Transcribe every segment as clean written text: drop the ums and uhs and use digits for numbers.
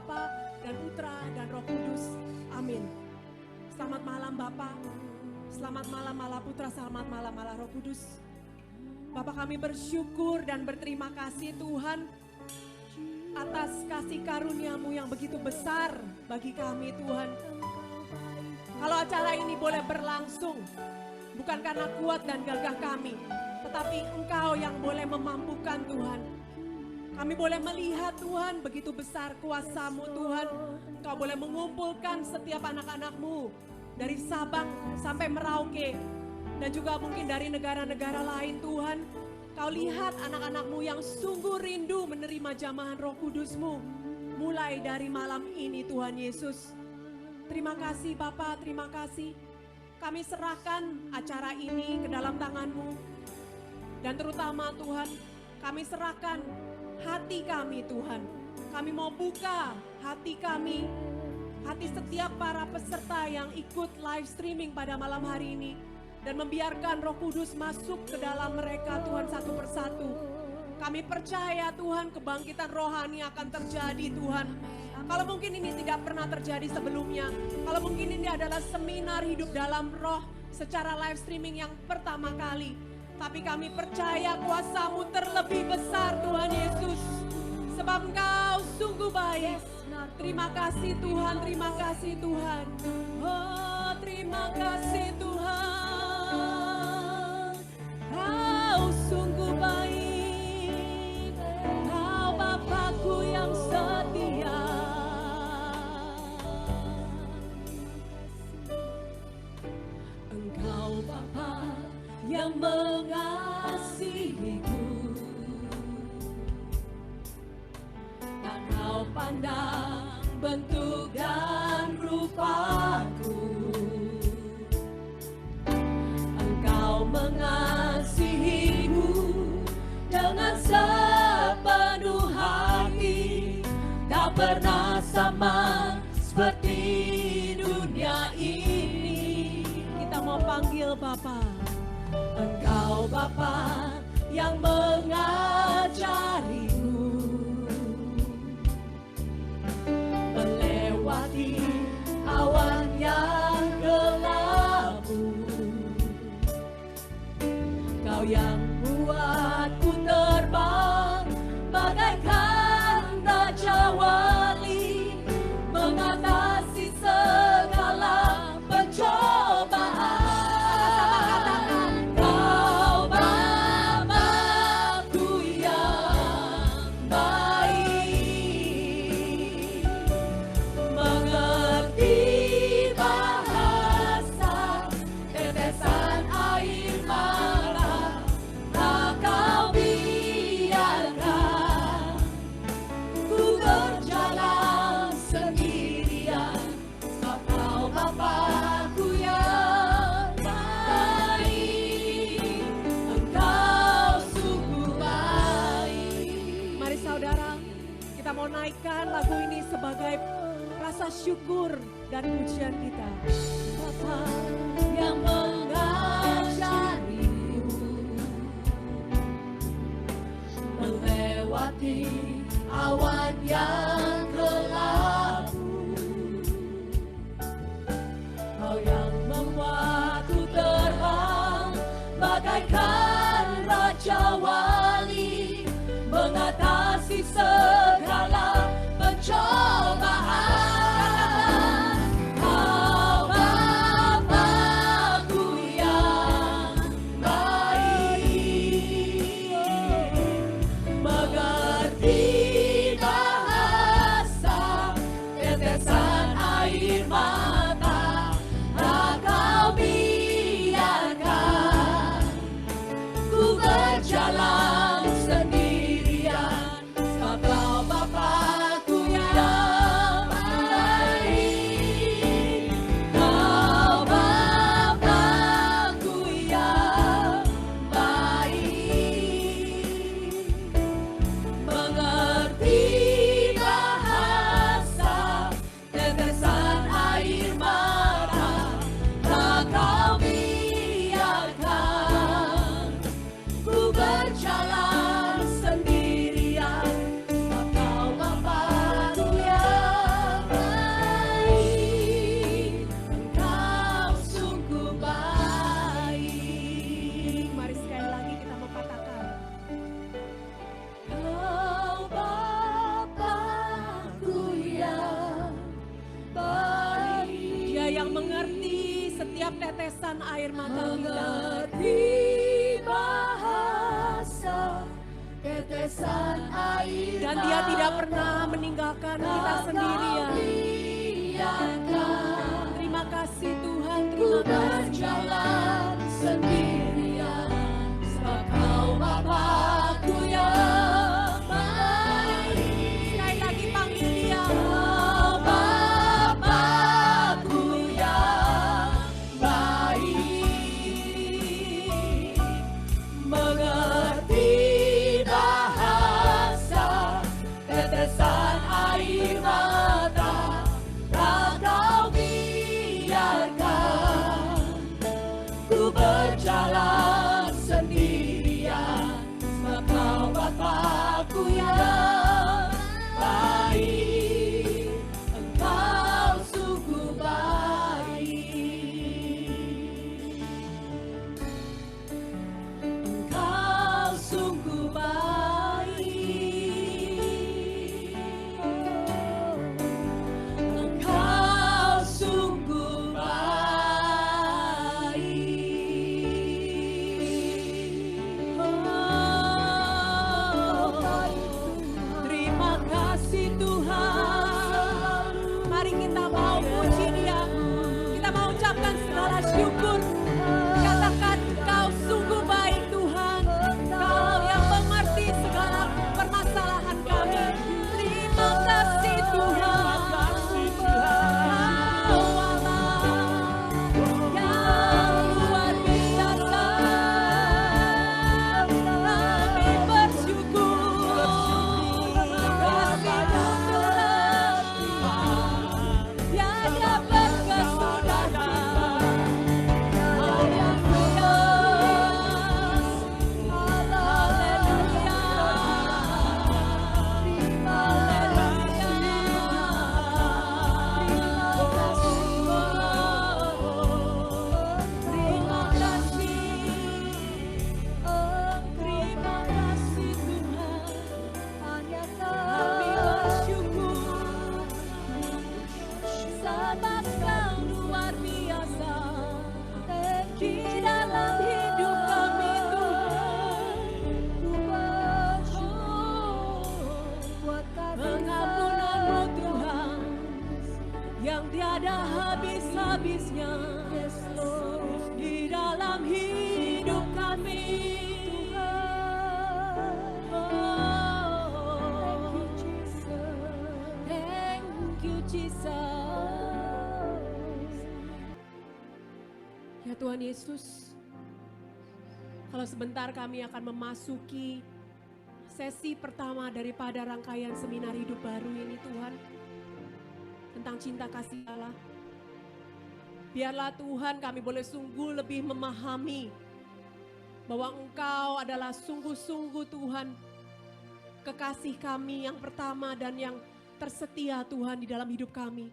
Bapa dan Putra dan Roh Kudus. Amin. Selamat malam Bapa, selamat malam Allah Putra, selamat malam Allah Roh Kudus. Bapa, kami bersyukur dan berterima kasih Tuhan atas kasih karunia-Mu yang begitu besar bagi kami Tuhan. Kalau acara ini boleh berlangsung, bukan karena kuat dan gagah kami, tetapi Engkau yang boleh memampukan Tuhan. Kami boleh melihat Tuhan begitu besar kuasa-Mu Tuhan. Engkau boleh mengumpulkan setiap anak-anak-Mu dari Sabang sampai Merauke. Dan juga mungkin dari negara-negara lain Tuhan. Kau lihat anak-anak-Mu yang sungguh rindu menerima jamahan Roh Kudus-Mu. Mulai dari malam ini Tuhan Yesus. Terima kasih Bapa, terima kasih. Kami serahkan acara ini ke dalam tangan-Mu. Dan terutama Tuhan, kami serahkan hati kami Tuhan. Kami mau buka hati kami, hati setiap para peserta yang ikut live streaming pada malam hari ini. Dan membiarkan Roh Kudus masuk ke dalam mereka Tuhan satu persatu. Kami percaya Tuhan kebangkitan rohani akan terjadi Tuhan. Kalau mungkin ini tidak pernah terjadi sebelumnya. Kalau mungkin ini adalah seminar hidup dalam roh secara live streaming yang pertama kali. Tapi kami percaya kuasa-Mu terlebih besar Tuhan Yesus. Sebab Engkau sungguh baik. Terima kasih Tuhan, terima kasih Tuhan. Oh terima kasih Tuhan. Kau sungguh baik. Kau Bapakku yang setia. Engkau Bapa yang mengasihiku, tak kau pandang bentuk dan rupaku. Engkau mengasihiku dengan sepenuh hati, tak pernah sama seperti dunia ini. Kita mau panggil Bapa. Engkau Bapa yang mengajariku melewati awan yang gelapku. Kau yang buatku terbang bagaikan raja wali, mengatasi segala pencobaan. Naikkan lagu ini sebagai rasa syukur dan pujian kita. Bapa yang mengajariku melewati awan yang gelapku. Kau yang membuatku terbang bagaikan raja wali, mengatasi segala pencobaan. Kau Bapakku yang baik, mengerti bahasa tetesan air mata, tak kau biarkan ku berjalan sendirian. Kau Bapakku yang baik, Kau Bapakku yang baik, mengerti bahasa tetesan air mata kita. Mengerti bahasa tetesan air Dan Dia tidak pernah meninggalkan kita sendirian. Terima kasih Tuhan, terima kasih. Berjalan sendirian, sebab Kau Bapa-Ku yang baik. Sekali lagi panggil Dia. Kau Bapa-Ku yang baik, mengerti bahasa tetesan air mata, tak Kau biarkan ku berjalan sendirian, sebab Kau Bapa-Ku yang baik, Engkau sungguh baik, Engkau sungguh baik, Engkau sungguh baik. Terima kasih Tuhan. Mari kita mau puji Dia. Kita mau ucapkan segala syukur. Katakan Kau sungguh baik Tuhan. Kau yang mengerti segala permasalahan kami. Terima kasih Tuhan. Kau Allah yang luar biasa. Kami bersyukur. Kasih-Mu tiada berkesudahan. Kau yang kudus. Haleluya. Terima kasih. Terima kasih Tuhan. Kami bersyukur sebab Kau luar biasa di dalam hidup kami Tuhan. Pengampunan-Mu Tuhan yang tiada habis-habisnya di dalam hidup kami. Thank you Jesus. Ya Tuhan Yesus, kalau sebentar kami akan memasuki sesi pertama daripada rangkaian seminar hidup baru ini Tuhan, tentang cinta kasih Allah. Biarlah Tuhan kami boleh sungguh lebih memahami bahwa Engkau adalah sungguh-sungguh Tuhan, kekasih kami yang pertama dan yang tersetia Tuhan di dalam hidup kami.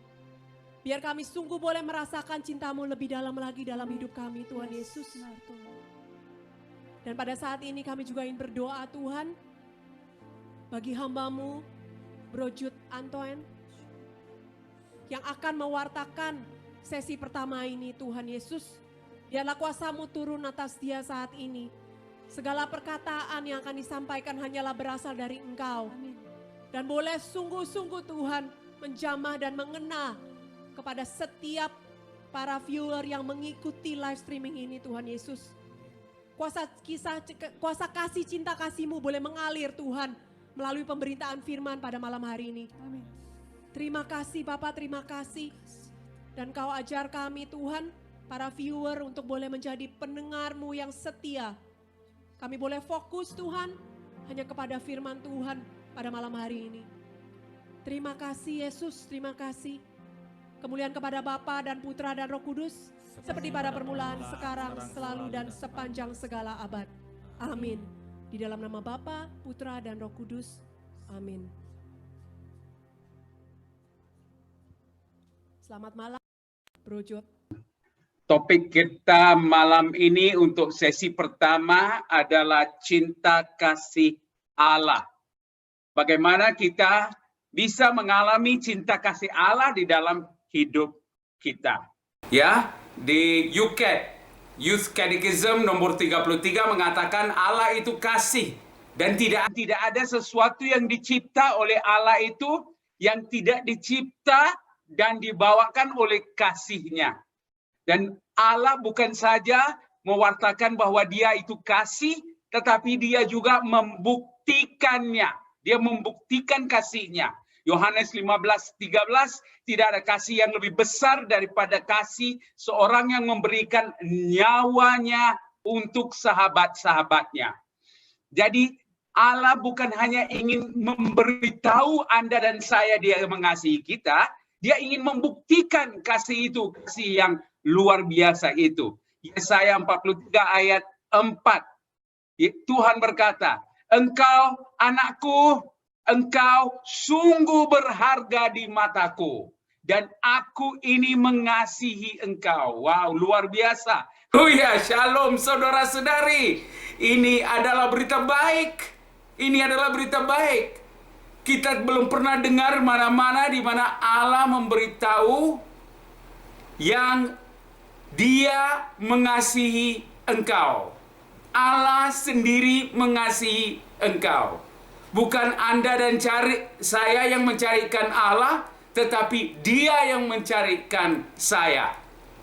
Biar kami sungguh boleh merasakan cinta-Mu lebih dalam lagi dalam hidup kami Tuhan Yesus. Dan pada saat ini kami juga ingin berdoa Tuhan, bagi hamba-Mu, Bro Jude Antoine, yang akan mewartakan sesi pertama ini Tuhan Yesus. Biarlah kuasa-Mu turun atas dia saat ini. Segala perkataan yang akan disampaikan hanyalah berasal dari Engkau. Dan boleh sungguh-sungguh Tuhan menjamah dan mengena kepada setiap para viewer yang mengikuti live streaming ini Tuhan Yesus. Kuasa kasih cinta kasih-Mu boleh mengalir Tuhan melalui pemberitaan firman pada malam hari ini. Amin. Terima kasih Bapak, terima kasih. Dan Kau ajar kami Tuhan, para viewer untuk boleh menjadi pendengar-Mu yang setia. Kami boleh fokus Tuhan hanya kepada firman Tuhan pada malam hari ini. Terima kasih Yesus, terima kasih. Kemuliaan kepada Bapa dan Putra dan Roh Kudus, seperti pada permulaan, sekarang, selalu, dan sepanjang segala abad. Amin. Di dalam nama Bapa, Putra, dan Roh Kudus. Amin. Selamat malam, Bro Jude. Topik kita malam ini untuk sesi pertama adalah cinta kasih Allah. Bagaimana kita bisa mengalami cinta kasih Allah di dalam hidup kita. Ya, di UCAT, Youth Catechism nomor 33 mengatakan Allah itu kasih dan tidak ada sesuatu yang dicipta oleh Allah itu yang tidak dicipta dan dibawakan oleh kasih-Nya. Dan Allah bukan saja mewartakan bahwa Dia itu kasih, tetapi Dia juga membuktikannya. Dia membuktikan kasih-Nya. Yohanes 15:13, tidak ada kasih yang lebih besar daripada kasih seorang yang memberikan nyawanya untuk sahabat-sahabatnya. Jadi Allah bukan hanya ingin memberitahu Anda dan saya Dia mengasihi kita, Dia ingin membuktikan kasih itu, kasih yang luar biasa itu. Yesaya 43 ayat 4. Tuhan berkata, "Engkau anakku, engkau sungguh berharga di mataku, dan aku ini mengasihi engkau." Wow, luar biasa. Oh ya, shalom saudara-saudari. Ini adalah berita baik. Ini adalah berita baik. Kita belum pernah dengar mana-mana di mana Allah memberitahu yang Dia mengasihi engkau. Allah sendiri mengasihi engkau. Bukan Anda dan saya yang mencarikan Allah, tetapi Dia yang mencarikan saya.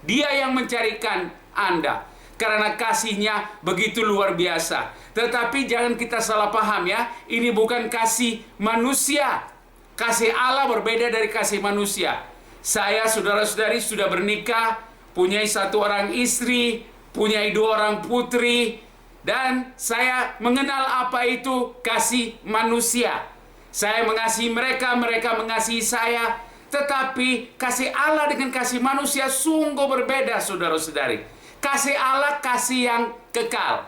Dia yang mencarikan Anda. Karena kasih-Nya begitu luar biasa. Tetapi jangan kita salah paham ya. Ini bukan kasih manusia. Kasih Allah berbeda dari kasih manusia. Saya, saudara-saudari, sudah bernikah, punyai 1 orang istri, punyai 2 orang putri, dan saya mengenal apa itu kasih manusia. Saya mengasihi mereka, mereka mengasihi saya. Tetapi kasih Allah dengan kasih manusia sungguh berbeda, saudara-saudari. Kasih Allah kasih yang kekal.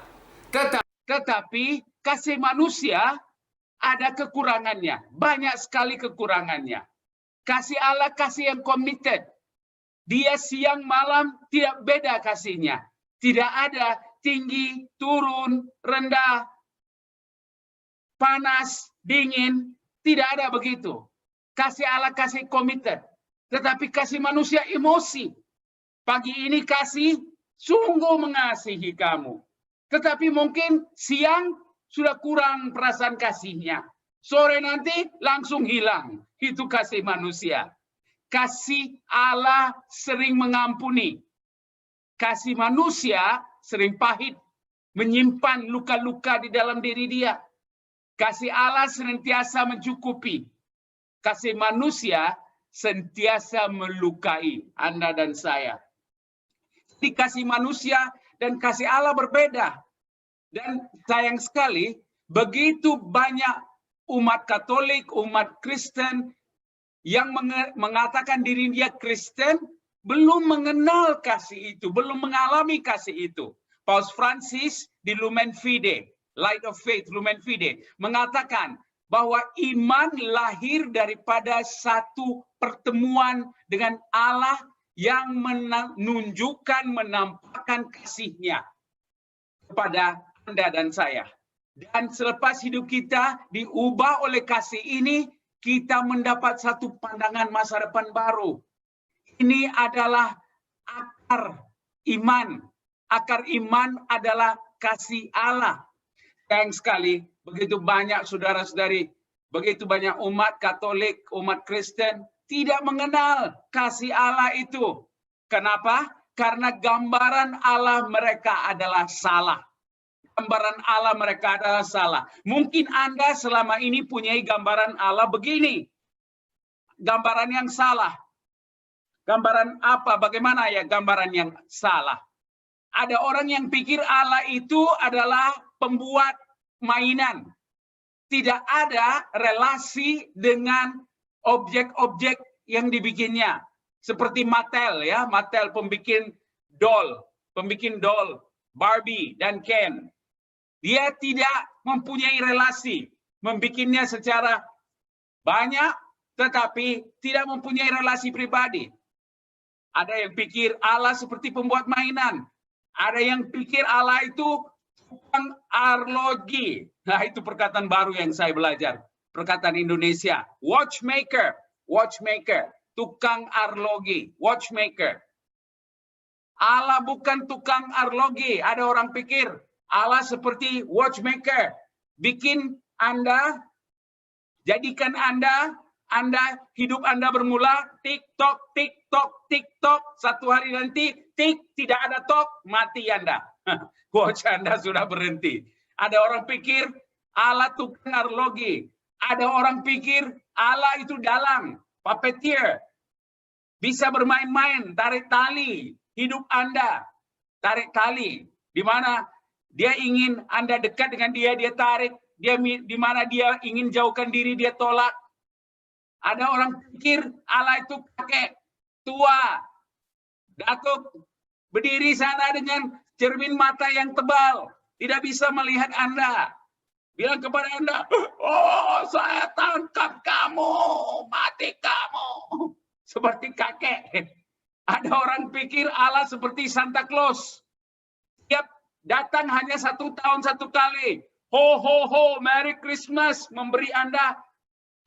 Tetapi kasih manusia ada kekurangannya. Banyak sekali kekurangannya. Kasih Allah kasih yang committed. Dia siang malam tidak beda kasihnya. Tidak ada tinggi, turun, rendah, panas, dingin. Tidak ada begitu. Kasih Allah kasih committed. Tetapi kasih manusia emosi. Pagi ini kasih sungguh mengasihi kamu. Tetapi mungkin siang sudah kurang perasaan kasihnya. Sore nanti langsung hilang. Itu kasih manusia. Kasih Allah sering mengampuni. Kasih manusia sering pahit, menyimpan luka-luka di dalam diri dia. Kasih Allah senantiasa mencukupi. Kasih manusia sentiasa melukai Anda dan saya. Jadi kasih manusia dan kasih Allah berbeda. Dan sayang sekali, begitu banyak umat Katolik, umat Kristen yang mengatakan diri dia Kristen, belum mengenal kasih itu, belum mengalami kasih itu. Paus Francis di Lumen Fide, Light of Faith, Lumen Fide, mengatakan bahwa iman lahir daripada satu pertemuan dengan Allah yang menunjukkan, menampakkan kasih-Nya kepada Anda dan saya. Dan selepas hidup kita diubah oleh kasih ini, kita mendapat satu pandangan masa depan baru. Ini adalah akar iman. Akar iman adalah kasih Allah. Sayang sekali, begitu banyak saudara-saudari, begitu banyak umat Katolik, umat Kristen, tidak mengenal kasih Allah itu. Kenapa? Karena gambaran Allah mereka adalah salah. Gambaran Allah mereka adalah salah. Mungkin Anda selama ini punya gambaran Allah begini. Gambaran yang salah. Gambaran apa? Bagaimana ya gambaran yang salah? Ada orang yang pikir Allah itu adalah pembuat mainan. Tidak ada relasi dengan objek-objek yang dibikinnya. Seperti Mattel ya, Mattel pembikin doll, Barbie dan Ken. Dia tidak mempunyai relasi, membikinnya secara banyak, tetapi tidak mempunyai relasi pribadi. Ada yang pikir Allah seperti pembuat mainan. Ada yang pikir Allah itu tukang arloji. Nah, itu perkataan baru yang saya belajar. Perkataan Indonesia. Watchmaker. Tukang arloji. Watchmaker. Allah bukan tukang arloji. Ada orang pikir Allah seperti watchmaker. Bikin Anda, jadikan Anda hidup Anda bermula tik-tok, tik-tok, tik-tok. Satu hari nanti, tik, tidak ada tok, mati Anda. Watch Anda sudah berhenti. Ada orang pikir Allah tukang arloji. Ada orang pikir Allah itu dalang, puppeteer. Bisa bermain-main, tarik tali. Hidup Anda, tarik tali. Di mana dia ingin Anda dekat dengan dia tarik. Di mana dia ingin jauhkan diri, dia tolak. Ada orang pikir Allah itu kakek, tua, datuk, berdiri sana dengan cermin mata yang tebal. Tidak bisa melihat Anda. Bilang kepada Anda, oh saya tangkap kamu, mati kamu. Seperti kakek. Ada orang pikir Allah seperti Santa Claus. Tiap datang hanya 1 tahun 1 kali. Ho, ho, ho, Merry Christmas. Memberi Anda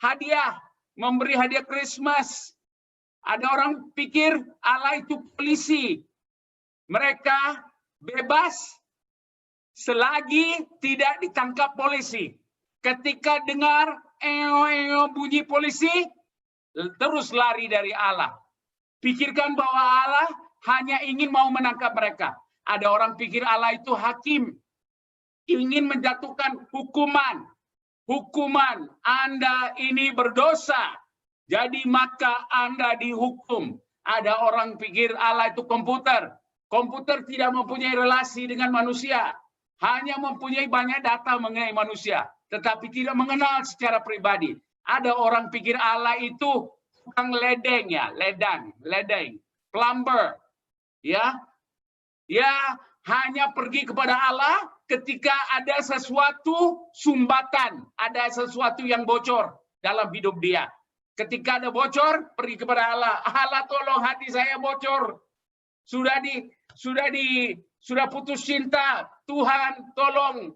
hadiah. Memberi hadiah Christmas. Ada orang pikir Allah itu polisi. Mereka bebas selagi tidak ditangkap polisi. Ketika dengar bunyi polisi, terus lari dari Allah. Pikirkan bahwa Allah hanya ingin mau menangkap mereka. Ada orang pikir Allah itu hakim. Ingin menjatuhkan hukuman. Hukuman, Anda ini berdosa. Jadi maka Anda dihukum. Ada orang pikir Allah itu komputer. Komputer tidak mempunyai relasi dengan manusia. Hanya mempunyai banyak data mengenai manusia. Tetapi tidak mengenal secara pribadi. Ada orang pikir Allah itu tukang ledeng ya, ledeng, plumber, ya hanya pergi kepada Allah ketika ada sesuatu sumbatan, ada sesuatu yang bocor dalam hidup dia. Ketika ada bocor, pergi kepada Allah. Allah tolong hati saya bocor, sudah putus cinta, Tuhan tolong.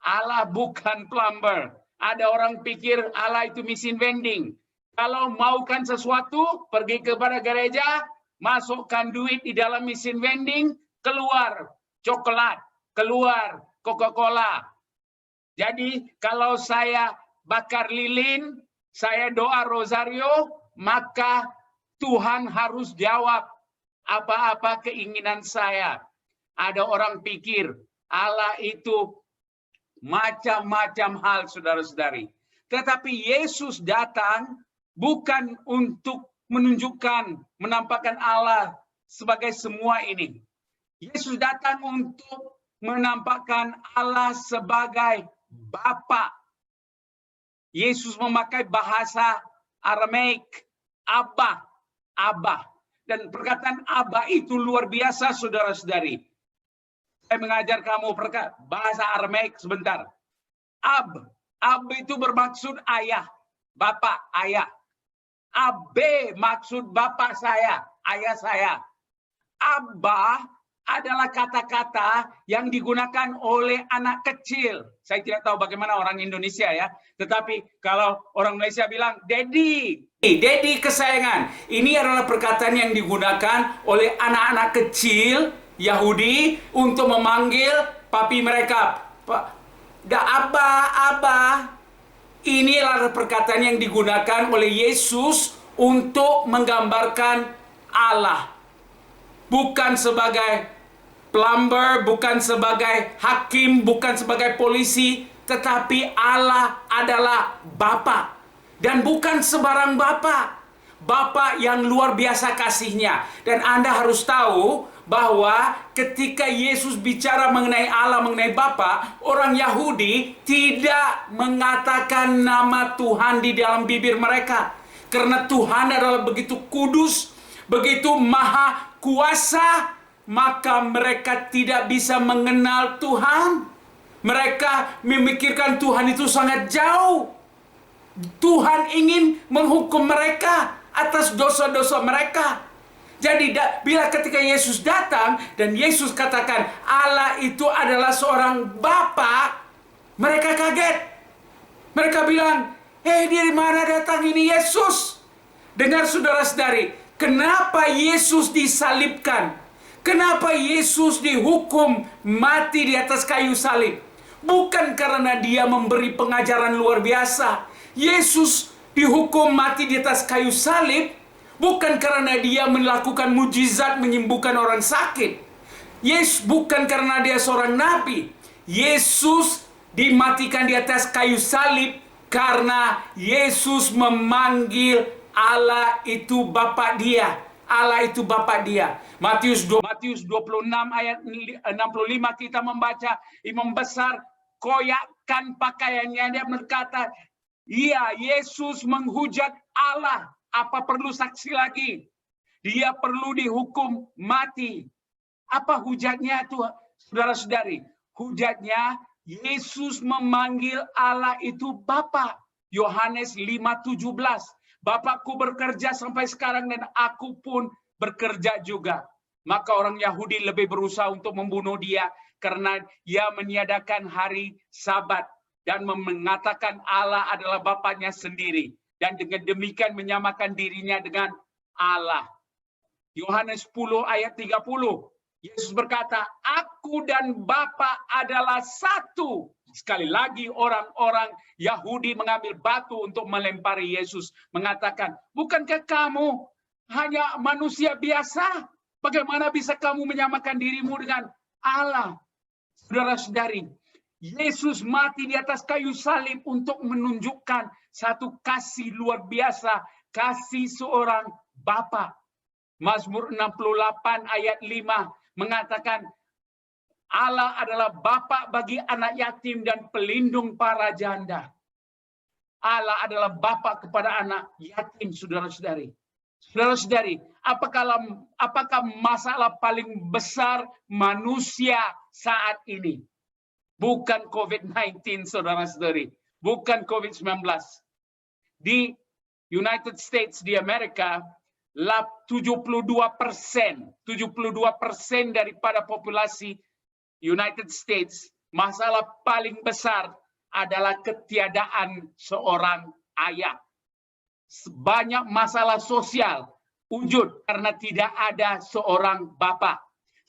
Allah bukan plumber. Ada orang pikir Allah itu mesin vending. Kalau maukan sesuatu, pergi kepada gereja, masukkan duit di dalam mesin vending, keluar coklat, keluar Coca-Cola. Jadi kalau saya bakar lilin, saya doa rosario, maka Tuhan harus jawab apa-apa keinginan saya. Ada orang pikir Allah itu macam-macam hal, saudara-saudari. Tetapi Yesus datang bukan untuk menunjukkan, menampakkan Allah sebagai semua ini. Yesus datang untuk menampakkan Allah sebagai Bapa. Yesus memakai bahasa Aramaik, Abba, Abba. Dan perkataan Abba itu luar biasa, saudara-saudari. Saya mengajar kamu bahasa Aramaik sebentar. Ab itu bermaksud ayah, bapak, ayah. Abe maksud bapak saya, ayah saya. Abba adalah kata-kata yang digunakan oleh anak kecil. Saya tidak tahu bagaimana orang Indonesia ya. Tetapi kalau orang Malaysia bilang, Daddy. Daddy kesayangan. Ini adalah perkataan yang digunakan oleh anak-anak kecil Yahudi untuk memanggil papi mereka. Abba. Ini adalah perkataan yang digunakan oleh Yesus untuk menggambarkan Allah. Bukan sebagai plumber, bukan sebagai hakim, bukan sebagai polisi, tetapi Allah adalah Bapa. Dan bukan sebarang Bapa. Bapa yang luar biasa kasihnya. Dan Anda harus tahu bahwa ketika Yesus bicara mengenai Allah, mengenai Bapa, orang Yahudi tidak mengatakan nama Tuhan di dalam bibir mereka. Karena Tuhan adalah begitu kudus, begitu maha kuasa, maka mereka tidak bisa mengenal Tuhan. Mereka memikirkan Tuhan itu sangat jauh. Tuhan ingin menghukum mereka atas dosa-dosa mereka. Jadi bila ketika Yesus datang dan Yesus katakan Allah itu adalah seorang Bapa, mereka kaget. Mereka bilang, dari mana datang ini Yesus? Dengar saudara-saudari, Kenapa Yesus disalibkan? Kenapa Yesus dihukum mati di atas kayu salib? Bukan karena dia memberi pengajaran luar biasa. Yesus dihukum mati di atas kayu salib bukan karena dia melakukan mujizat menyembuhkan orang sakit. Bukan karena dia seorang nabi. Yesus dimatikan di atas kayu salib karena Yesus memanggil Allah itu Bapa dia. Allah itu Bapa dia. Matius 26 ayat 65 kita membaca, imam besar koyakkan pakaiannya, dia berkata, iya, Yesus menghujat Allah. Apa perlu saksi lagi? Dia perlu dihukum mati. Apa hujatnya Tuhan? Saudara-saudari, hujatnya Yesus memanggil Allah itu Bapa. Yohanes 5:17. Bapakku bekerja sampai sekarang dan aku pun bekerja juga. Maka orang Yahudi lebih berusaha untuk membunuh dia karena ia meniadakan hari Sabat dan mengatakan Allah adalah Bapaknya sendiri. Dan dengan demikian menyamakan dirinya dengan Allah. Yohanes 10 ayat 30. Yesus berkata, aku dan Bapa adalah satu. Sekali lagi orang-orang Yahudi mengambil batu untuk melempari Yesus. Mengatakan, bukankah kamu hanya manusia biasa? Bagaimana bisa kamu menyamakan dirimu dengan Allah? Saudara-saudari, Yesus mati di atas kayu salib untuk menunjukkan satu kasih luar biasa. Kasih seorang Bapa. Mazmur 68 ayat 5 mengatakan, Allah adalah Bapa bagi anak yatim dan pelindung para janda. Allah adalah Bapa kepada anak yatim, saudara-saudari. Saudara-saudari, apakah masalah paling besar manusia saat ini? Bukan COVID-19, saudara-saudari. Bukan COVID-19. Di United States, di Amerika, 72% daripada populasi United States, masalah paling besar adalah ketiadaan seorang ayah. Banyak masalah sosial wujud karena tidak ada seorang bapa.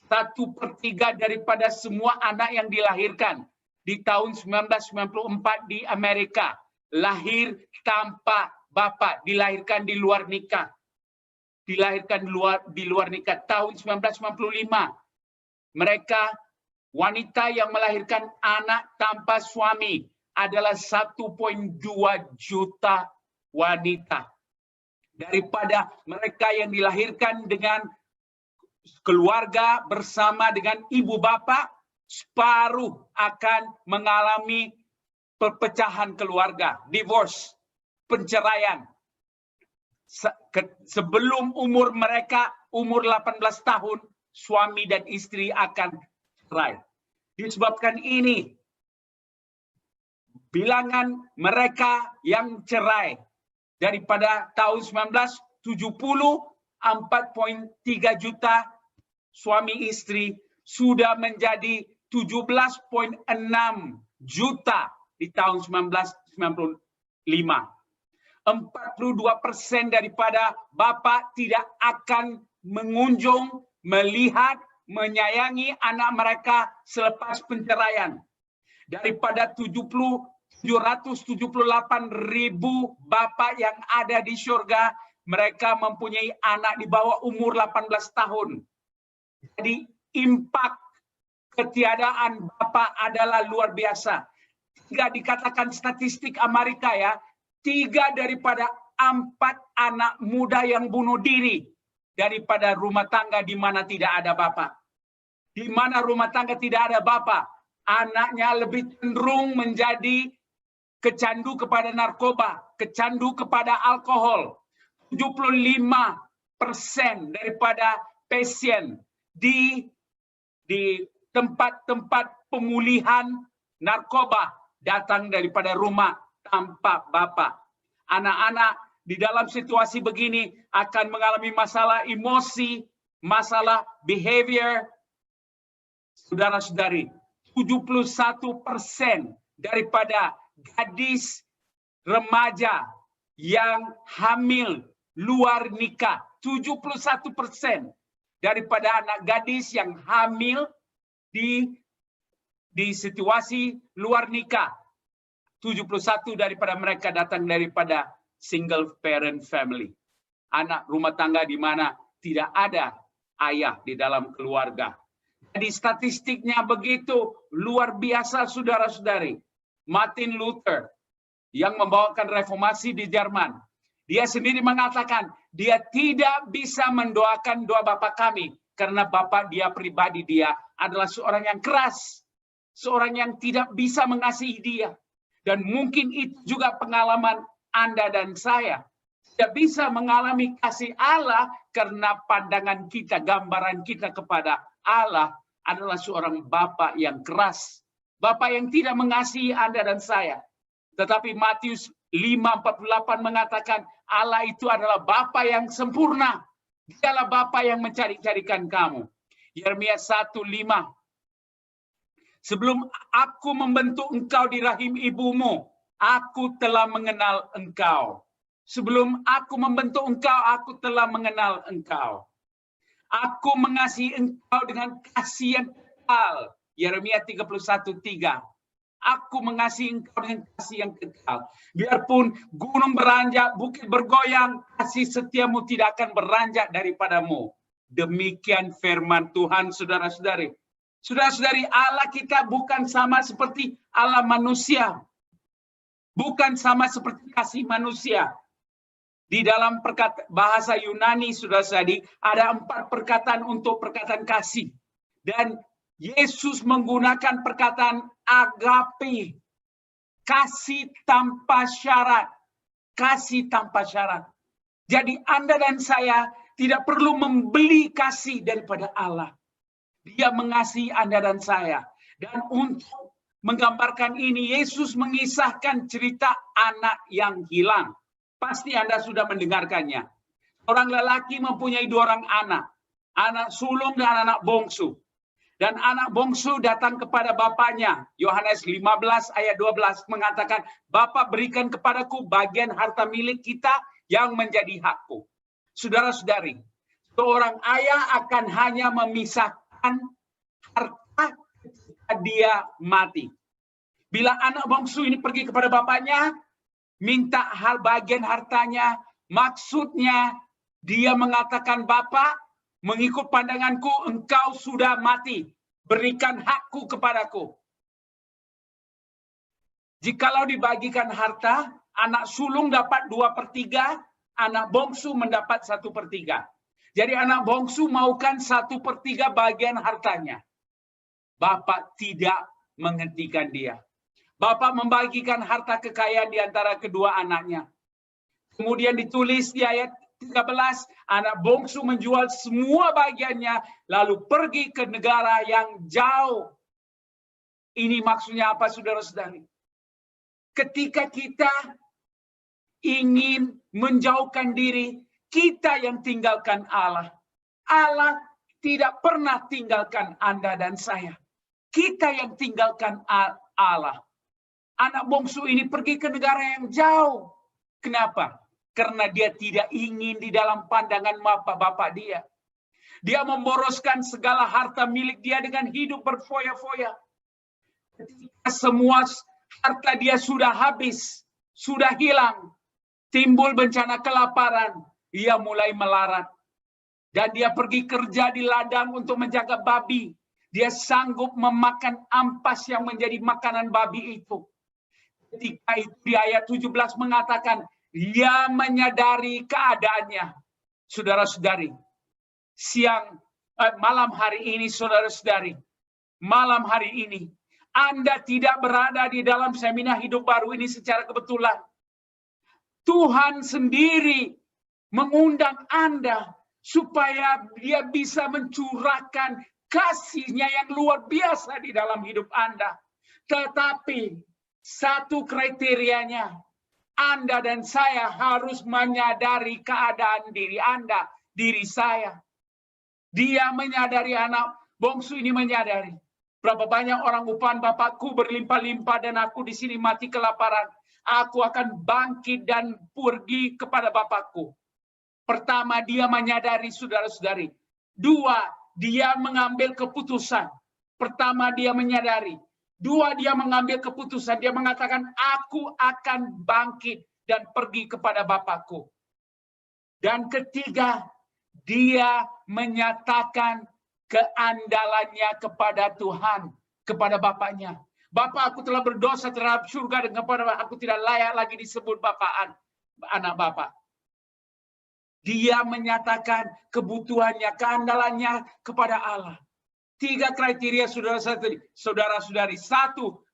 1/3 daripada semua anak yang dilahirkan di tahun 1994 di Amerika lahir tanpa bapa, dilahirkan di luar nikah. Dilahirkan di luar nikah. Tahun 1995 mereka wanita yang melahirkan anak tanpa suami adalah 1,2 juta wanita. Daripada mereka yang dilahirkan dengan keluarga bersama dengan ibu bapa, separuh akan mengalami perpecahan keluarga, divorce, penceraian. Sebelum umur mereka, umur 18 tahun, suami dan istri akan cerai. Disebabkan ini, bilangan mereka yang cerai daripada tahun 1970, 4,3 juta suami istri sudah menjadi 17,6 juta di tahun 1995. 42% daripada bapa tidak akan mengunjung, melihat, menyayangi anak mereka selepas penceraian. Daripada 778.000 bapa yang ada di surga, mereka mempunyai anak di bawah umur 18 tahun. Jadi impak ketiadaan bapa adalah luar biasa. Jika dikatakan statistik Amerika ya, 3 daripada 4 anak muda yang bunuh diri daripada rumah tangga di mana tidak ada bapa. Di mana rumah tangga tidak ada bapa, anaknya lebih cenderung menjadi kecandu kepada narkoba, kecandu kepada alkohol. 75% daripada pasien di tempat-tempat pemulihan narkoba datang daripada rumah tanpa bapa. Anak-anak di dalam situasi begini akan mengalami masalah emosi, masalah behavior. Saudara-saudari, 71% daripada gadis remaja yang hamil luar nikah. 71% daripada anak gadis yang hamil di situasi luar nikah. 71 daripada mereka datang daripada single parent family. Anak rumah tangga di mana tidak ada ayah di dalam keluarga. Jadi statistiknya begitu luar biasa, saudara-saudari. Martin Luther yang membawakan reformasi di Jerman, dia sendiri mengatakan dia tidak bisa mendoakan doa Bapa kami karena Bapa dia pribadi dia adalah seorang yang keras, seorang yang tidak bisa mengasihi dia. Dan mungkin itu juga pengalaman Anda dan saya. Tidak bisa mengalami kasih Allah karena pandangan kita, gambaran kita kepada Allah adalah seorang Bapa yang keras. Bapa yang tidak mengasihi Anda dan saya. Tetapi Matius 5:48 mengatakan Allah itu adalah Bapa yang sempurna. Dialah Bapa yang mencari-carikan kamu. Yeremia 1:5. Sebelum aku membentuk engkau di rahim ibumu, aku telah mengenal engkau. Sebelum aku membentuk engkau, aku telah mengenal engkau. Aku mengasihi engkau dengan kasih yang kekal. Yeremia 31:3. Aku mengasihi engkau dengan kasih yang kekal. Biarpun gunung beranjak, bukit bergoyang, kasih setiamu tidak akan beranjak daripadamu. Demikian firman Tuhan, saudara-saudari. Saudara-saudari, Allah kita bukan sama seperti Allah manusia. Bukan sama seperti kasih manusia. Di dalam bahasa Yunani, saudara-saudari, ada 4 perkataan untuk perkataan kasih. Dan Yesus menggunakan perkataan agape, kasih tanpa syarat, kasih tanpa syarat. Jadi Anda dan saya tidak perlu membeli kasih daripada Allah. Dia mengasihi Anda dan saya. Dan untuk menggambarkan ini, Yesus mengisahkan cerita anak yang hilang. Pasti Anda sudah mendengarkannya. Orang lelaki mempunyai 2 orang anak. Anak sulung dan anak bongsu. Dan anak bongsu datang kepada bapaknya. Yohanes 15 ayat 12 mengatakan, Bapa berikan kepadaku bagian harta milik kita yang menjadi hakku. Saudara-saudari, seorang ayah akan hanya memisahkan harta ketika dia mati. Bila anak bongsu ini pergi kepada bapaknya, minta bagian hartanya, maksudnya dia mengatakan, Bapak, mengikut pandanganku, engkau sudah mati. Berikan hakku kepadaku. Jikalau dibagikan harta, anak sulung dapat 2/3, anak bongsu mendapat 1/3. Jadi anak bongsu maukan 1/3 bagian hartanya. Bapak tidak menghentikan dia. Bapak membagikan harta kekayaan di antara kedua anaknya. Kemudian ditulis di ayat 13, anak bongsu menjual semua bagiannya, lalu pergi ke negara yang jauh. Ini maksudnya apa, saudara-saudari? Ketika kita ingin menjauhkan diri, kita yang tinggalkan Allah. Allah tidak pernah tinggalkan Anda dan saya. Kita yang tinggalkan Allah. Anak bongsu ini pergi ke negara yang jauh. Kenapa? Karena dia tidak ingin di dalam pandangan bapak dia. Dia memboroskan segala harta milik dia dengan hidup berfoya-foya. Ketika semua harta dia sudah habis, sudah hilang, timbul bencana kelaparan, ia mulai melarat. Dan dia pergi kerja di ladang untuk menjaga babi. Dia sanggup memakan ampas yang menjadi makanan babi itu. Ketika itu di ayat 17 mengatakan, dia menyadari keadaannya. Saudara-saudari, malam hari ini, saudara-saudari, malam hari ini, Anda tidak berada di dalam seminar hidup baru ini secara kebetulan. Tuhan sendiri mengundang Anda supaya dia bisa mencurahkan kasih-Nya yang luar biasa di dalam hidup Anda. Tetapi satu kriterianya, Anda dan saya harus menyadari keadaan diri Anda, diri saya. Dia menyadari, anak bongsu ini menyadari. Berapa banyak orang upahan Bapakku berlimpah-limpah dan aku di sini mati kelaparan. Aku akan bangkit dan pergi kepada Bapakku. Pertama, dia menyadari, saudara-saudari. Dua, dia mengambil keputusan. Pertama, dia menyadari. Dua, dia mengambil keputusan. Dia mengatakan, aku akan bangkit dan pergi kepada Bapakku. Dan ketiga, dia menyatakan keandalannya kepada Tuhan, kepada Bapaknya. Bapa, aku telah berdosa terhadap surga dan kepada aku tidak layak lagi disebut Bapaan, anak Bapa. Dia menyatakan kebutuhannya, keandalannya kepada Allah. 3 kriteria saudara-saudari. 1,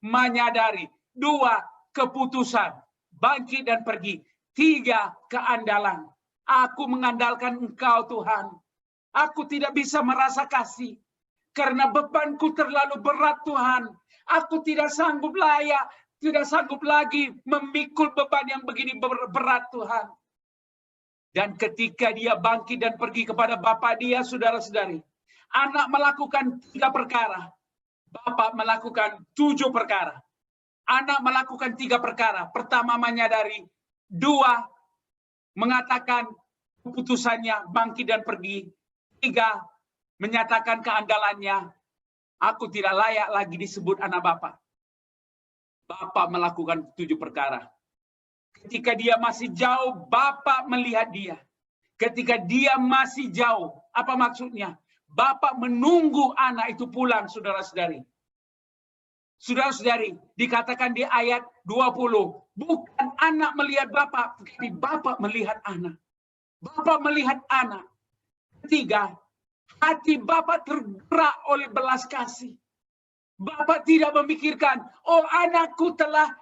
menyadari. 2, keputusan. Bangkit dan pergi. 3, keandalan. Aku mengandalkan Engkau, Tuhan. Aku tidak bisa merasa kasih. Karena bebanku terlalu berat, Tuhan. Aku tidak sanggup lagi memikul beban yang begini berat, Tuhan. Dan ketika dia bangkit dan pergi kepada Bapa dia, saudara-saudari, anak melakukan 3 perkara. Bapa melakukan 7 perkara. Anak melakukan 3 perkara. Pertama, menyadari. 2, mengatakan keputusannya, bangkit dan pergi. 3, menyatakan keandalannya. Aku tidak layak lagi disebut anak Bapa. Bapa melakukan 7 perkara. Ketika dia masih jauh, Bapa melihat dia. Ketika dia masih jauh, apa maksudnya? Bapa menunggu anak itu pulang, saudara-saudari. Saudara-saudari, dikatakan di ayat 20, bukan anak melihat Bapa, tapi Bapa melihat anak. Bapa melihat anak. Ketiga, hati Bapa tergerak oleh belas kasih. Bapa tidak memikirkan, oh anakku telah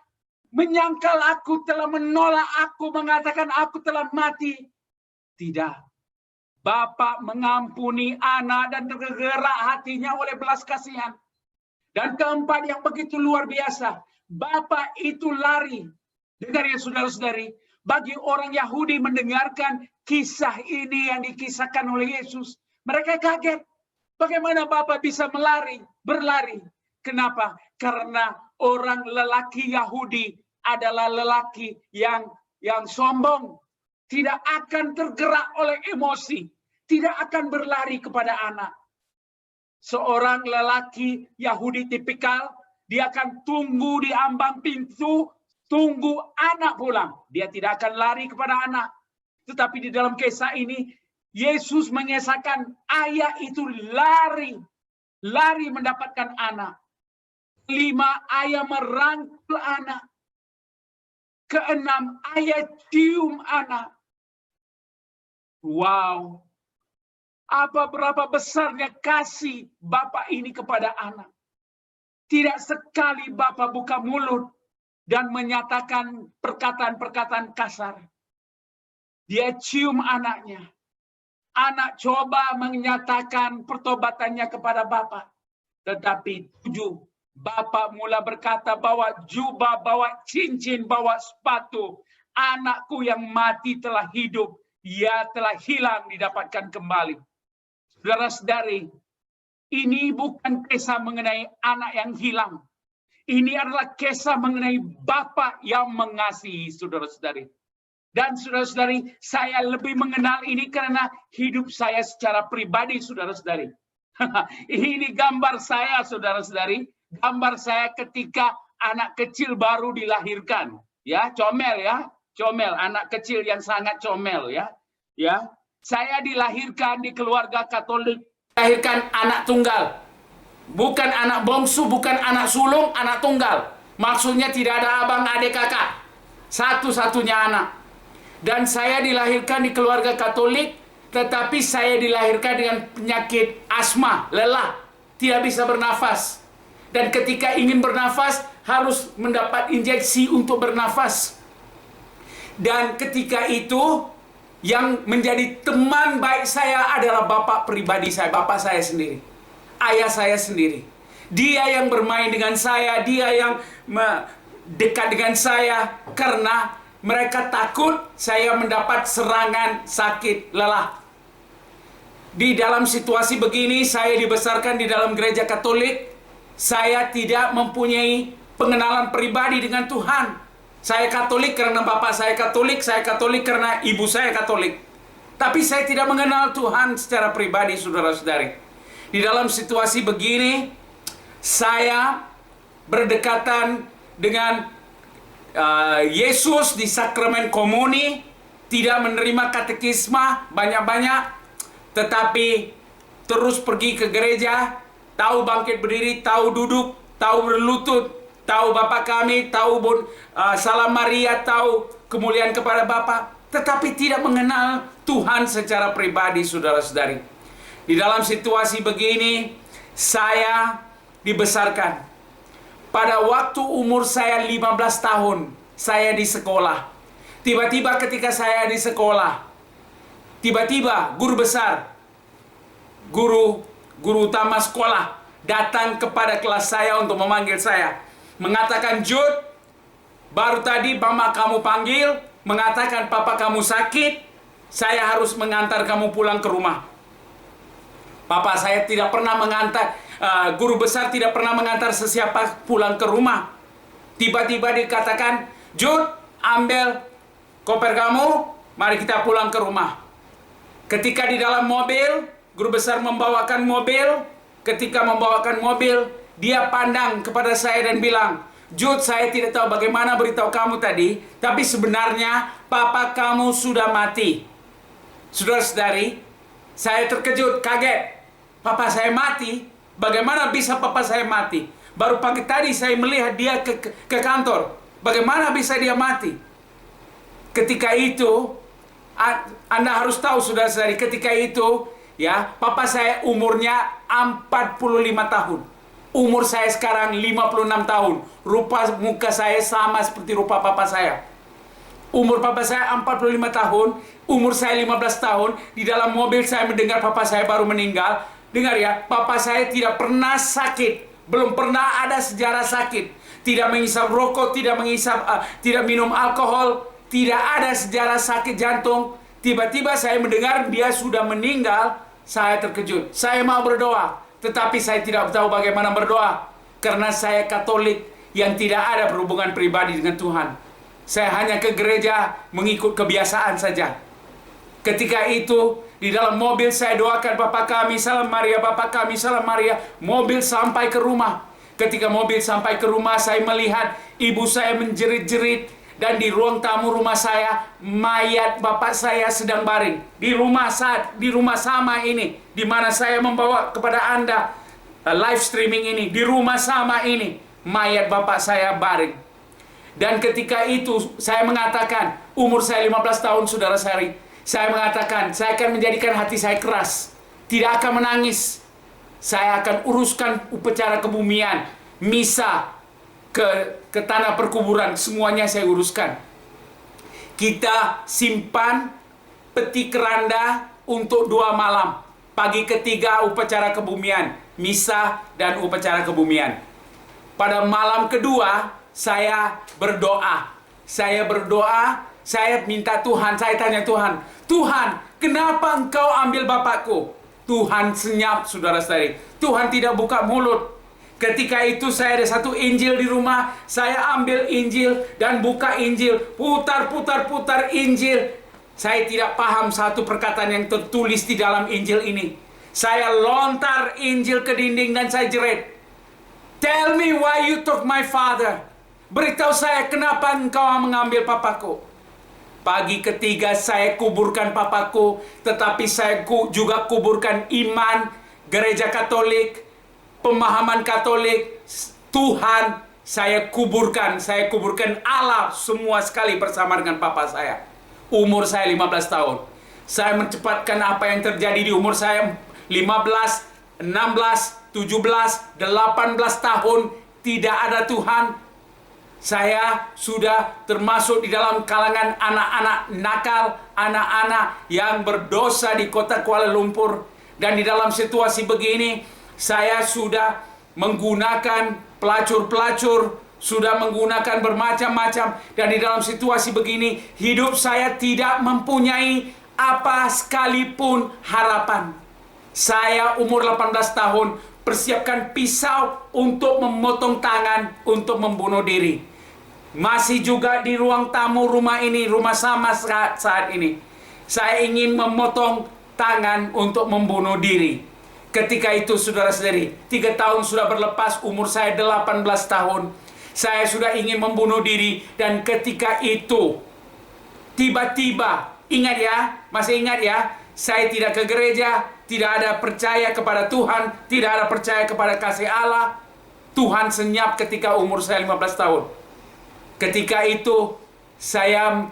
menyangkal aku, telah menolak aku, mengatakan aku telah mati. Tidak. Bapa mengampuni anak dan tergerak hatinya oleh belas kasihan. Dan keempat yang begitu luar biasa, Bapa itu lari. Dengar ya saudara-saudari, bagi orang Yahudi mendengarkan kisah ini yang dikisahkan oleh Yesus, mereka kaget. Bagaimana Bapa bisa berlari? Kenapa? Karena orang lelaki Yahudi adalah lelaki yang sombong, tidak akan tergerak oleh emosi, tidak akan berlari kepada anak. Seorang lelaki Yahudi tipikal, dia akan tunggu di ambang pintu, tunggu anak pulang. Dia tidak akan lari kepada anak. Tetapi di dalam kisah ini, Yesus mengisahkan ayah itu lari mendapatkan anak. 5, ayah merangkul anak. 6, ayah cium anak. Wow. Berapa besarnya kasih Bapa ini kepada anak. Tidak sekali Bapa buka mulut dan menyatakan perkataan-perkataan kasar. Dia cium anaknya. Anak coba menyatakan pertobatannya kepada Bapa. Tetapi 7, Bapa mula berkata, bawa jubah, bawa cincin, bawa sepatu. Anakku yang mati telah hidup. Ia telah hilang, didapatkan kembali. Saudara-saudari, ini bukan kisah mengenai anak yang hilang. Ini adalah kisah mengenai Bapa yang mengasihi, saudara-saudari. Dan saudara-saudari, saya lebih mengenal ini karena hidup saya secara pribadi, saudara-saudari. Ini gambar saya, saudara-saudari. Gambar saya ketika anak kecil baru dilahirkan. Ya, comel ya. Comel, anak kecil yang sangat comel ya. Ya. Saya dilahirkan di keluarga Katolik. Dilahirkan anak tunggal. Bukan anak bongsu, bukan anak sulung, anak tunggal. Maksudnya tidak ada abang, adik, kakak. Satu-satunya anak. Dan saya dilahirkan di keluarga Katolik, tetapi saya dilahirkan dengan penyakit asma, lelah, tidak bisa bernafas. Dan ketika ingin bernafas, harus mendapat injeksi untuk bernafas. Dan ketika itu, yang menjadi teman baik saya adalah bapak pribadi saya, bapak saya sendiri. Ayah saya sendiri. Dia yang bermain dengan saya, dia yang dekat dengan saya, karena mereka takut saya mendapat serangan sakit lelah. Di dalam situasi begini, saya dibesarkan di dalam gereja Katolik. Saya tidak mempunyai pengenalan pribadi dengan Tuhan. Saya Katolik karena bapak saya Katolik karena ibu saya Katolik. Tapi saya tidak mengenal Tuhan secara pribadi, saudara-saudari. Di dalam situasi begini, saya berdekatan dengan Yesus di sakramen komuni, tidak menerima katekisma banyak-banyak, tetapi terus pergi ke gereja, tahu bangkit berdiri, tahu duduk, tahu berlutut, tahu Bapa kami, tahu salam Maria, tahu kemuliaan kepada Bapa, tetapi tidak mengenal Tuhan secara pribadi, saudara-saudari. Di dalam situasi begini, saya dibesarkan. Pada waktu umur saya 15 tahun, saya di sekolah. Tiba-tiba ketika saya di sekolah, tiba-tiba guru besar, guru utama sekolah, datang kepada kelas saya untuk memanggil saya. Mengatakan, Jude, baru tadi mama kamu panggil, mengatakan papa kamu sakit, saya harus mengantar kamu pulang ke rumah. Papa saya tidak pernah mengantar, guru besar tidak pernah mengantar sesiapa pulang ke rumah. Tiba-tiba dikatakan, Jude, ambil koper kamu, mari kita pulang ke rumah. Ketika di dalam mobil, guru besar membawakan mobil. Ketika membawakan mobil, dia pandang kepada saya dan bilang, Jude, saya tidak tahu bagaimana beritahu kamu tadi, tapi sebenarnya papa kamu sudah mati. Saudara-saudari, saya terkejut, kaget. Papa saya mati? Bagaimana bisa papa saya mati? Baru pagi tadi saya melihat dia ke kantor. Bagaimana bisa dia mati? Ketika itu, Anda harus tahu, saudara-saudari, ketika itu, ya, papa saya umurnya 45 tahun. Umur saya sekarang 56 tahun. Rupa muka saya sama seperti rupa papa saya. Umur papa saya 45 tahun, umur saya 15 tahun. Di dalam mobil saya mendengar papa saya baru meninggal. Dengar ya, papa saya tidak pernah sakit. Belum pernah ada sejarah sakit. Tidak menghisap rokok, tidak minum alkohol. Tidak ada sejarah sakit jantung. Tiba-tiba saya mendengar dia sudah meninggal. Saya terkejut. Saya mau berdoa, tetapi saya tidak tahu bagaimana berdoa. Karena saya Katolik yang tidak ada berhubungan pribadi dengan Tuhan. Saya hanya ke gereja mengikut kebiasaan saja. Ketika itu, di dalam mobil saya doakan Bapa kami, salam Maria, Bapa kami, salam Maria. Mobil sampai ke rumah. Ketika mobil sampai ke rumah, saya melihat ibu saya menjerit-jerit. Dan di ruang tamu rumah saya, mayat bapak saya sedang baring. Di rumah sama ini, di mana saya membawa kepada Anda live streaming ini. Di rumah sama ini, mayat bapak saya baring. Dan ketika itu, saya mengatakan, umur saya 15 tahun, saudara-saudari. Saya mengatakan, saya akan menjadikan hati saya keras. Tidak akan menangis. Saya akan uruskan upacara kebumian, misa, ke tanah perkuburan, semuanya saya uruskan. Kita simpan peti keranda untuk 2 malam. Pagi ketiga upacara kebumian, misa dan upacara kebumian. Pada malam kedua, saya berdoa. Saya minta Tuhan, saya tanya Tuhan, Tuhan, kenapa engkau ambil bapakku? Tuhan senyap, saudara-saudari. Tuhan tidak buka mulut. Ketika itu saya ada satu Injil di rumah, saya ambil Injil dan buka Injil, putar Injil. Saya tidak paham satu perkataan yang tertulis di dalam Injil ini. Saya lontar Injil ke dinding dan saya jerit, Tell me why you took my father. Beritahu saya kenapa engkau mengambil papaku. Pagi ketiga saya kuburkan papaku, tetapi saya juga kuburkan iman, gereja Katolik, pemahaman Katolik, Tuhan, saya kuburkan Allah semua sekali bersama dengan papa saya. Umur saya 15 tahun. Saya mencepatkan apa yang terjadi di umur saya 15, 16, 17, 18 tahun. Tidak ada Tuhan. Saya sudah termasuk di dalam kalangan anak-anak nakal, anak-anak yang berdosa di kota Kuala Lumpur. Dan di dalam situasi begini, saya sudah menggunakan pelacur-pelacur, sudah menggunakan bermacam-macam. Dan di dalam situasi begini, hidup saya tidak mempunyai apa sekalipun harapan. Saya umur 18 tahun, persiapkan pisau untuk memotong tangan, untuk membunuh diri. Masih juga di ruang tamu rumah ini, rumah sama saat ini. Saya ingin memotong tangan untuk membunuh diri. Ketika itu saudara-saudari, 3 tahun sudah berlepas, umur saya 18 tahun. Saya sudah ingin membunuh diri, dan ketika itu tiba-tiba, ingat ya, masih ingat ya, saya tidak ke gereja, tidak ada percaya kepada Tuhan, tidak ada percaya kepada kasih Allah. Tuhan senyap ketika umur saya 15 tahun. Ketika itu saya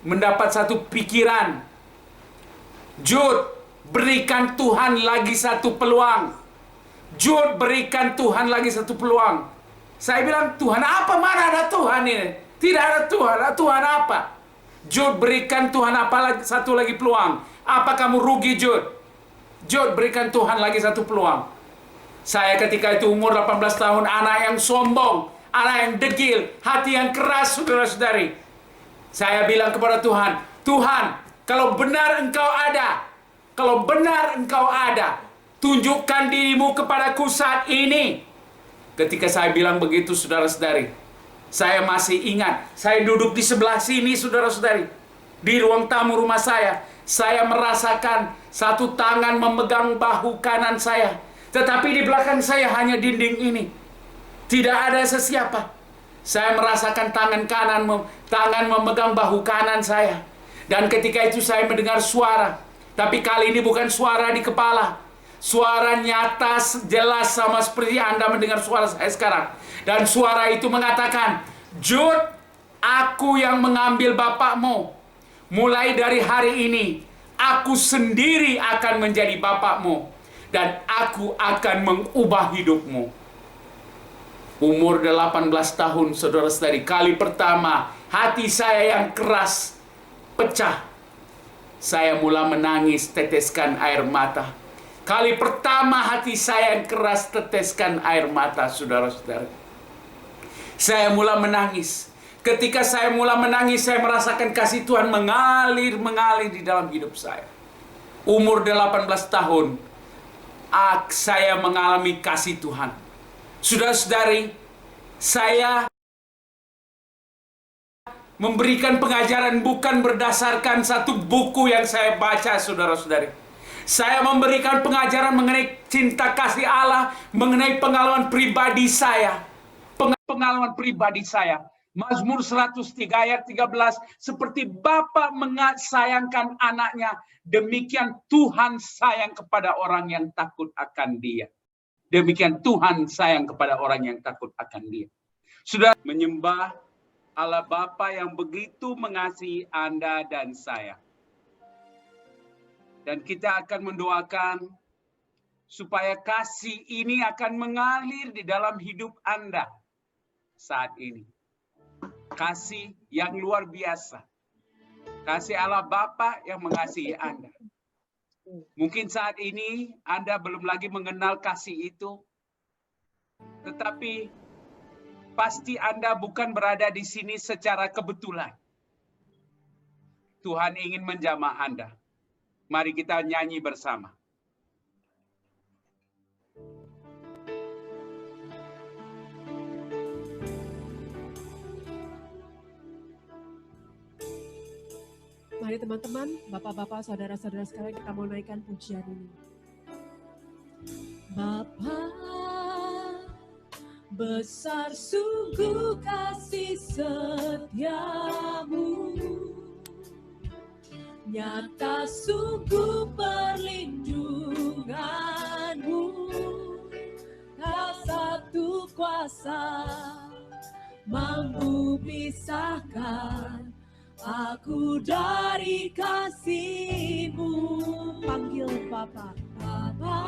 mendapat satu pikiran, Jude, berikan Tuhan lagi satu peluang. Jude, berikan Tuhan lagi satu peluang. Saya bilang, Tuhan apa? Mana ada Tuhan ini? Tidak ada Tuhan. Tuhan apa? Jude, berikan Tuhan satu lagi peluang. Apa kamu rugi, Jude? Jude, berikan Tuhan lagi satu peluang. Saya ketika itu umur 18 tahun, anak yang sombong, anak yang degil, hati yang keras, saudara-saudari. Saya bilang kepada Tuhan, Tuhan, kalau benar Engkau ada, kalau benar Engkau ada, tunjukkan dirimu kepadaku saat ini. Ketika saya bilang begitu, saudara-saudari, saya masih ingat, saya duduk di sebelah sini, saudara-saudari, di ruang tamu rumah saya. Saya merasakan satu tangan memegang bahu kanan saya, tetapi di belakang saya hanya dinding ini. Tidak ada sesiapa. Saya merasakan tangan memegang bahu kanan saya. Dan ketika itu saya mendengar suara. Tapi kali ini bukan suara di kepala. Suara nyata, jelas, sama seperti Anda mendengar suara saya sekarang. Dan suara itu mengatakan, Jude, aku yang mengambil bapakmu. Mulai dari hari ini, aku sendiri akan menjadi bapakmu. Dan aku akan mengubah hidupmu. Umur 18 tahun, saudara-saudari, kali pertama hati saya yang keras pecah. Saya mulai menangis, teteskan air mata. Kali pertama hati saya yang keras teteskan air mata, saudara-saudara. Saya mulai menangis. Ketika saya mulai menangis, saya merasakan kasih Tuhan mengalir di dalam hidup saya. Umur 18 tahun, saya mengalami kasih Tuhan. Saudara-saudari, saya memberikan pengajaran bukan berdasarkan satu buku yang saya baca, saudara-saudari. Saya memberikan pengajaran mengenai cinta kasih Allah, mengenai pengalaman pribadi saya. Pengalaman pribadi saya. Mazmur 103 ayat 13, seperti Bapa mengasayangkan anaknya, demikian Tuhan sayang kepada orang yang takut akan Dia. Demikian Tuhan sayang kepada orang yang takut akan Dia. Sudah menyembah Allah Bapa yang begitu mengasihi Anda dan saya. Dan kita akan mendoakan supaya kasih ini akan mengalir di dalam hidup Anda saat ini. Kasih yang luar biasa. Kasih Allah Bapa yang mengasihi Anda. Mungkin saat ini Anda belum lagi mengenal kasih itu, tetapi pasti Anda bukan berada di sini secara kebetulan. Tuhan ingin menjamah Anda. Mari kita nyanyi bersama. Mari teman-teman, bapak-bapak, saudara-saudara sekalian, kita mau naikkan pujian ini. Bapa, besar sungguh kasih setiamu, nyata sungguh perlindunganmu, tak satu kuasa mampu pisahkan aku dari kasih-Mu. Panggil Bapa. Bapa,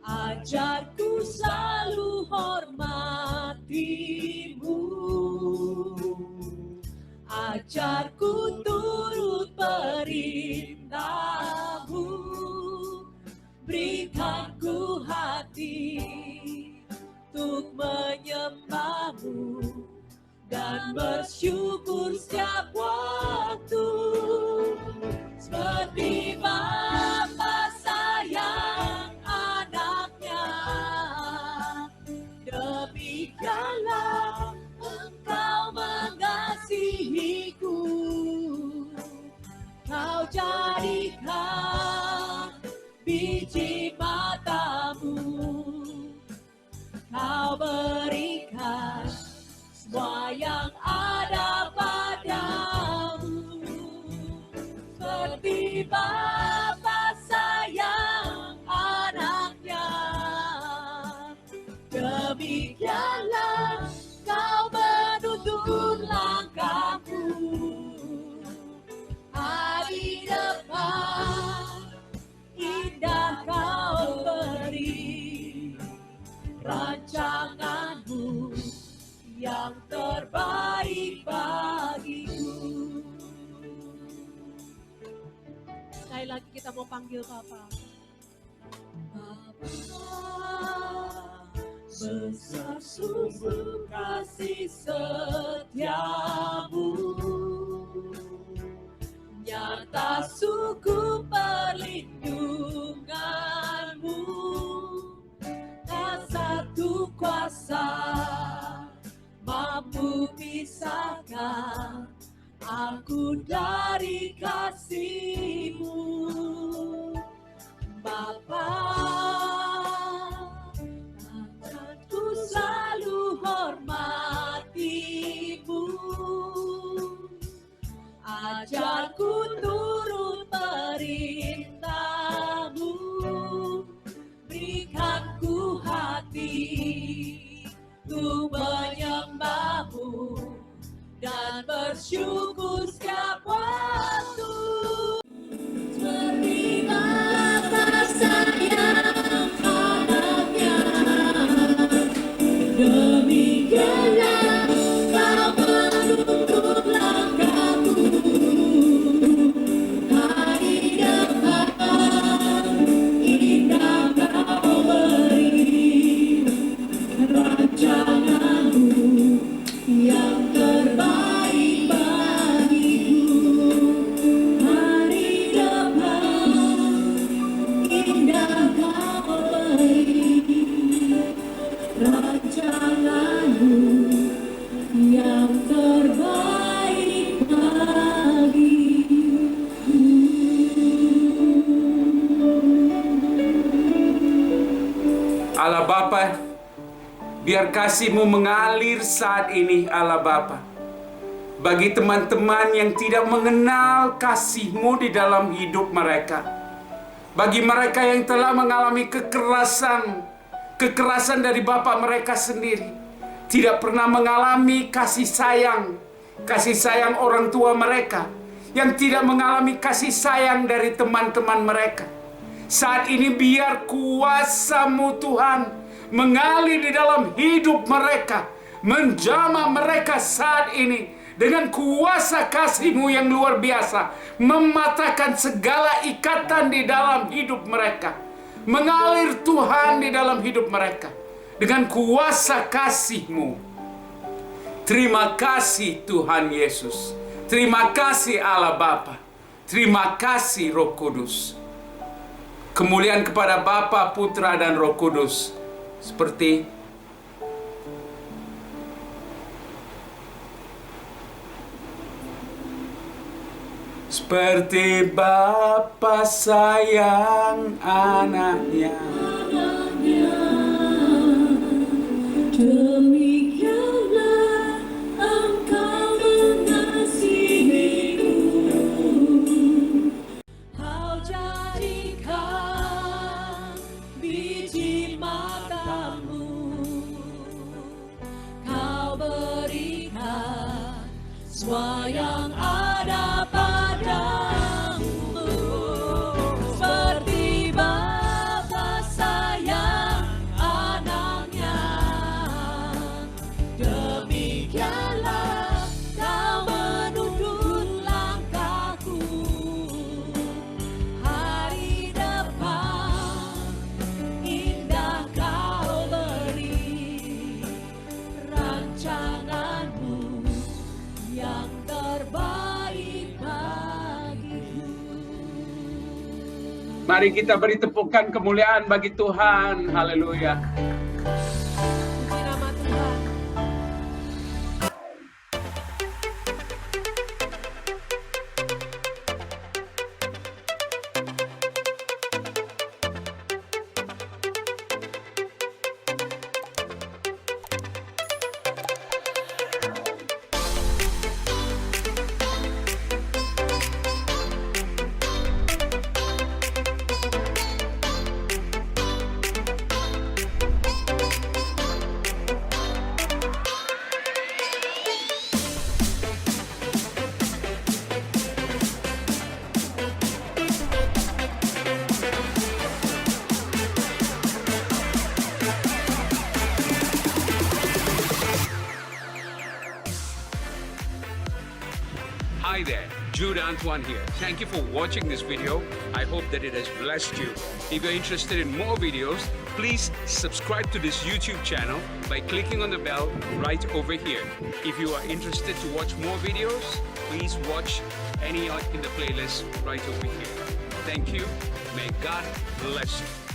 ajarku selalu hormati-Mu, ajarku turut perintah-Mu, berikanku hati untuk menyembah-Mu dan bersyukur setiap waktu, seperti Bapa sayang anaknya, demikianlah Engkau mengasihiku. Kau jadikan biji matamu, Kau berikan semua yang ada padamu. Seperti Bapa sayang anaknya, demikianlah Kau menuntun langkahmu. Hari depan indah Kau beri, rancanganmu yang terbaik bagiku. Sekali lagi kita mau panggil Bapa. Bapa, besar sungguh kasih setiamu, nyata sungguh perlindunganmu, tak satu kuasa mampu pisahkan aku dari kasih-Mu. Bapa, akan ku selalu hormati-Mu, ajarku turut perintah-Mu, berikan ku hati ku menyembah-Mu dan bersyukur setiap waktu. Seperti Bapa sayang anaknya, demikianlah Kau menuntun langkahmu. Hari depan indah Kau beri, rancanganmu yang terbaik bagiku. Hari depan indah Kau beri, rancanganmu yang terbaik bagiku. Allah Bapa, biar kasih-Mu mengalir saat ini, Allah Bapa. Bagi teman-teman yang tidak mengenal kasih-Mu di dalam hidup mereka. Bagi mereka yang telah mengalami kekerasan dari Bapa mereka sendiri. Tidak pernah mengalami kasih sayang orang tua mereka. Yang tidak mengalami kasih sayang dari teman-teman mereka. Saat ini biar kuasa-Mu Tuhan mengalir di dalam hidup mereka, menjamah mereka saat ini dengan kuasa kasih-Mu yang luar biasa, mematahkan segala ikatan di dalam hidup mereka, mengalir Tuhan di dalam hidup mereka dengan kuasa kasih-Mu. Terima kasih Tuhan Yesus, terima kasih Allah Bapa, terima kasih Roh Kudus. Kemuliaan kepada Bapa, Putra, dan Roh Kudus. Seperti Bapa sayang anaknya, demikianlah Engkau mengasihiku. Kau jadikan biji matamu, Kau berikan semua yang ada padamu. Seperti Bapa sayang anaknya, demikianlah Kau menuntun langkahku. Hari depan indah Kau beri, rancanganmu yang terbaik bagiku. mari kita beri tepukan kemuliaan bagi Tuhan. Haleluya. Puji nama Tuhan. Hi there, Jude Antoine here. Thank you for watching this video. I hope that it has blessed you. If you're interested in more videos, please subscribe to this YouTube channel by clicking on the bell right over here. If you are interested to watch more videos, please watch any in the playlist right over here. Thank you. May God bless you.